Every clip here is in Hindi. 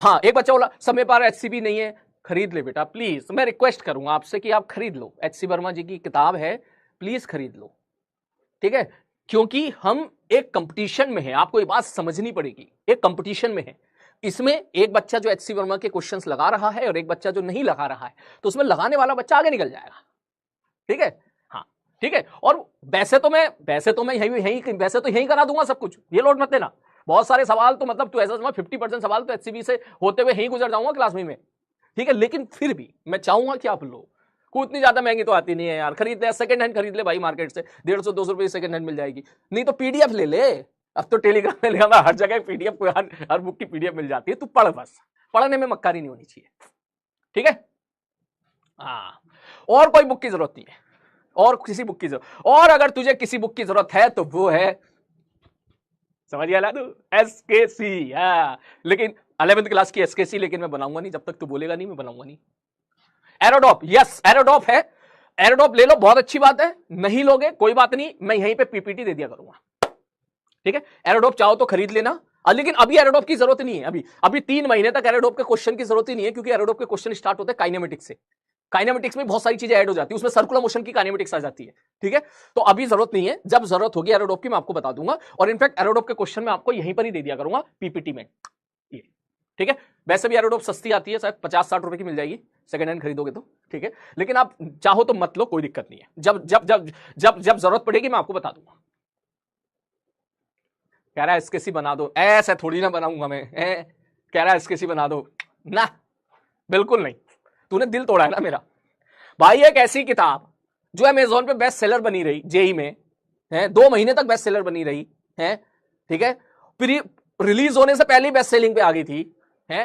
हाँ, एक बच्चा बोला सर मेरे पास एचसीबी नहीं है। खरीद ले बेटा प्लीज, मैं रिक्वेस्ट करूंगा आपसे कि आप खरीद लो, एचसी वर्मा जी की किताब है, प्लीज खरीद लो, ठीक है। क्योंकि हम एक कंपटीशन में हैं, आपको ये बात समझनी पड़ेगी, एक कंपटीशन में है। इसमें एक बच्चा जो एचसी वर्मा के क्वेश्चंस लगा रहा है और एक बच्चा जो नहीं लगा रहा है, तो उसमें लगाने वाला बच्चा आगे निकल जाएगा, ठीक है। हाँ ठीक है। और वैसे तो मैं यही करा दूंगा सब कुछ, ये लोड मत लेना। बहुत सारे सवाल तो मतलब तू ऐसा समझ 50% सवाल तो एचसीबी से होते हुए यही गुजर जाऊंगा क्लास में, ठीक है। लेकिन फिर भी मैं चाहूंगा कि आप लो को, इतनी ज्यादा महंगी तो आती नहीं है यार, खरीद ले, सेकंड हैंड खरीद ले भाई, मार्केट से 150-200 रुपए सेकंड हैंड मिल जाएगी, नहीं तो पीडीएफ ले ले। अब तो टेलीग्राम में लिखा, हर जगह पीडीएफ को, हर बुक की पीडीएफ मिल जाती है, तू पढ़, बस पढ़ने में मक्कारी नहीं होनी चाहिए, ठीक है। हाँ, और कोई बुक की जरूरत नहीं है, और किसी बुक की जरूरत, और अगर तुझे किसी बुक की जरूरत है तो वो है, समझ गया तू, एसकेसी। हाँ, लेकिन 11th क्लास की एसकेसी लेकिन मैं बनाऊंगा नहीं, जब तक तू बोलेगा नहीं मैं बनाऊंगा नहीं। एरोडॉप, यस एरोडॉप है, एरोडॉप ले लो, बहुत अच्छी बात है। नहीं लोगे कोई बात नहीं, मैं यहीं पे पीपीटी दे दिया करूंगा, ठीक है। एरोडॉप चाहो तो खरीद लेना, लेकिन अभी एरोडॉप की जरूरत नहीं है, अभी 3 महीने तक एरोडॉप के क्वेश्चन की जरूरत ही नहीं है, क्योंकि एरोडॉप के क्वेश्चन स्टार्ट होते हैं काइनेमेटिक्स से। काइनेमेटिक्स में बहुत सारी चीजें ऐड हो जाती है, उसमें सर्कुलर मोशन की काइनेमेटिक्स आ जाती है, ठीक है। तो अभी जरूरत नहीं है, जब जरूरत होगी एरोडॉप की मैं आपको बता दूंगा, और इनफैक्ट एरोडॉप के क्वेश्चन मैं आपको यहीं पर ही दे दिया करूंगा पीपीटी में, ये ठीक है। वैसे भी एरोडॉप सस्ती आती है, शायद 50-60 रुपए की मिल जाएगी सेकंड हैंड खरीदोगे तो, ठीक है। लेकिन आप चाहो तो मत लो, कोई दिक्कत नहीं है, जब जब जब जब जब जरूरत पड़ेगी मैं आपको बता दूंगा। कह रहा है एसकेसी बना दो, ऐसे थोड़ी ना बनाऊंगा मैं, कह रहा है एसकेसी बना दो ना, बिल्कुल नहीं, तूने दिल तोड़ा है ना मेरा भाई। एक ऐसी किताब जो अमेजोन पे बेस्ट सेलर बनी रही, जेई में है 2 महीने तक बेस्ट सेलर बनी रही है, ठीक है, रिलीज होने से पहले बेस्ट सेलिंग पे आ गई थी, है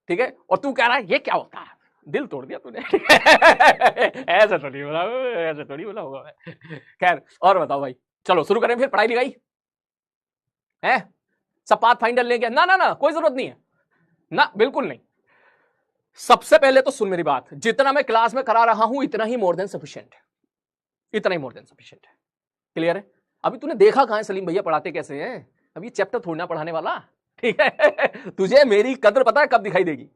ठीक है, और तू कह रहा है ये क्या होता है, दिल तोड़ दिया तूने। ऐसा थोड़ी बोला, ऐसा थोड़ी बोला होगा मैं। खैर और बताओ भाई, चलो शुरू करें फिर पढ़ाई लिखाई, है सब पाथ फाइंडर ले गया, ना ना ना कोई जरूरत नहीं है ना, बिल्कुल नहीं। सबसे पहले तो सुन मेरी बात, जितना मैं क्लास में करा रहा हूं इतना ही मोर देन सफिशिएंट है, इतना ही मोर देन सफिशिएंट है, क्लियर है। अभी तूने देखा कहां है सलीम भैया पढ़ाते कैसे हैं, अभी चैप्टर थोड़ी ना पढ़ाने वाला, ठीक है। तुझे मेरी कद्र पता है कब दिखाई देगी,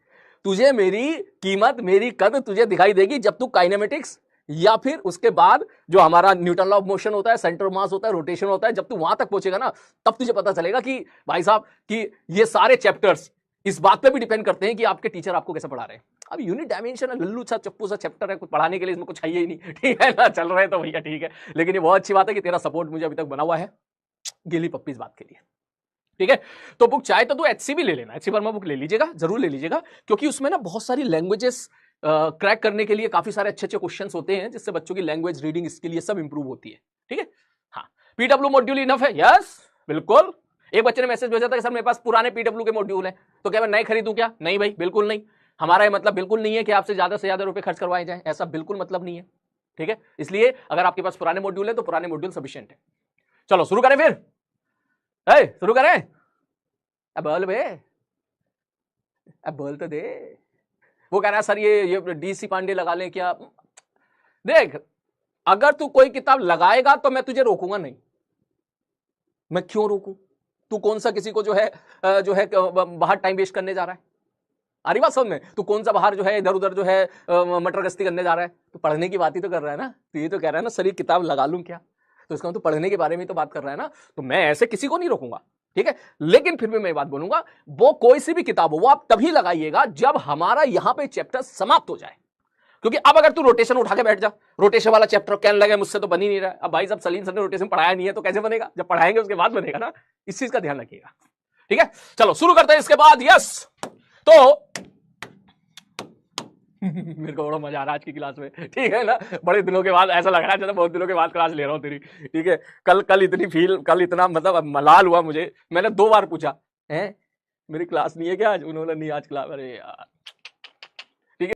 तुझे मेरी कीमत, मेरी कद्र तुझे दिखाई देगी जब तू काइनेमेटिक्स या फिर उसके बाद जो हमारा न्यूटन लॉ ऑफ मोशन होता है, सेंटर ऑफ मास होता है, रोटेशन होता है, जब तू वहां तक पहुंचेगा ना, तब तुझे पता चलेगा कि भाई साहब कि ये सारे चैप्टर्स इस बात पे भी डिपेंड करते हैं कि आपके टीचर आपको कैसे पढ़ा रहे हैं। अब यूनिट डायमेंशन लल्लू सा चप्पू सा चैप्टर है, कुछ पढ़ाने के लिए इसमें कुछ है ही नहीं, ठीक है ना, चल रहे तो भैया ठीक है। लेकिन ये बहुत अच्छी बात है कि तेरा सपोर्ट मुझे अभी तक बना हुआ है, गिली पप्पी इस बात के लिए, ठीक है। तो बुक चाहे तो तू एचसी भी ले लेना, एचसी वर्मा बुक ले लीजिएगा, जरूर ले लीजिएगा, क्योंकि उसमें ना बहुत सारी लैंग्वेजेस क्रैक करने के लिए काफी सारे अच्छे अच्छे क्वेश्चंस होते हैं, जिससे बच्चों की लैंग्वेज रीडिंग स्किल ये सब इंप्रूव होती है, ठीक है। हाँ, पीडब्ल्यू मॉड्यूल इनफ है, यस बिल्कुल। एक बच्चे ने मैसेज भेजा था कि सर मेरे पास पुराने पीडब्ल्यू के मॉड्यूल है, तो क्या मैं नए खरीदूं क्या? नहीं भाई बिल्कुल नहीं, हमारा ये मतलब बिल्कुल नहीं है कि आपसे ज्यादा रुपए खर्च करवाए जाए, ऐसा बिल्कुल मतलब नहीं है, ठीक है। इसलिए अगर आपके पास पुराने मॉड्यूल है तो पुराने मॉड्यूल सफिशिएंट है। चलो शुरू करें फिर, शुरू करें, अब बोल बे, अब बोल तो दे। वो कह रहा है सर ये डीसी पांडे लगा ले क्या? देख, अगर तू कोई किताब लगाएगा तो मैं तुझे रोकूंगा नहीं, मैं क्यों रोकूं? तू कौन सा किसी को जो है बाहर टाइम वेस्ट करने जा रहा है? अरे बात समझ में, तू कौन सा बाहर जो है इधर उधर जो है मटर गश्ती करने जा रहा है? तू पढ़ने की बात ही तो कर रहा है ना, तो ये तो कह रहा है ना सर ये किताब लगा लूं क्या, तो इसका मतलब पढ़ने के बारे में तो बात कर रहा है ना, तो मैं ऐसे किसी को नहीं रोकूंगा, ठीक है। लेकिन फिर भी मैं बात बोलूंगा, वो कोई सी भी किताब हो वो आप तभी लगाइएगा जब हमारा यहां पे चैप्टर समाप्त हो जाए, क्योंकि अब अगर तू रोटेशन उठा के बैठ जा, रोटेशन वाला चैप्टर कहने लगे मुझसे तो बन ही नहीं रहा है, अब भाई साहब सलीम सर ने रोटेशन पढ़ाया नहीं है तो कैसे बनेगा? जब पढ़ाएंगे उसके बाद बनेगा ना, इस चीज का ध्यान रखिएगा, ठीक है। चलो शुरू करते हैं इसके बाद, यस। तो मेरे को बड़ा मजा आ रहा है आज की क्लास में, ठीक है ना, बड़े दिनों के बाद ऐसा लग रहा है जैसे बहुत दिनों के बाद क्लास ले रहा हूँ तेरी, ठीक है। कल इतना मतलब मलाल हुआ मुझे, मैंने 2 बार पूछा है मेरी क्लास नहीं है क्या आज, उन्होंने नहीं आज क्लास, अरे यार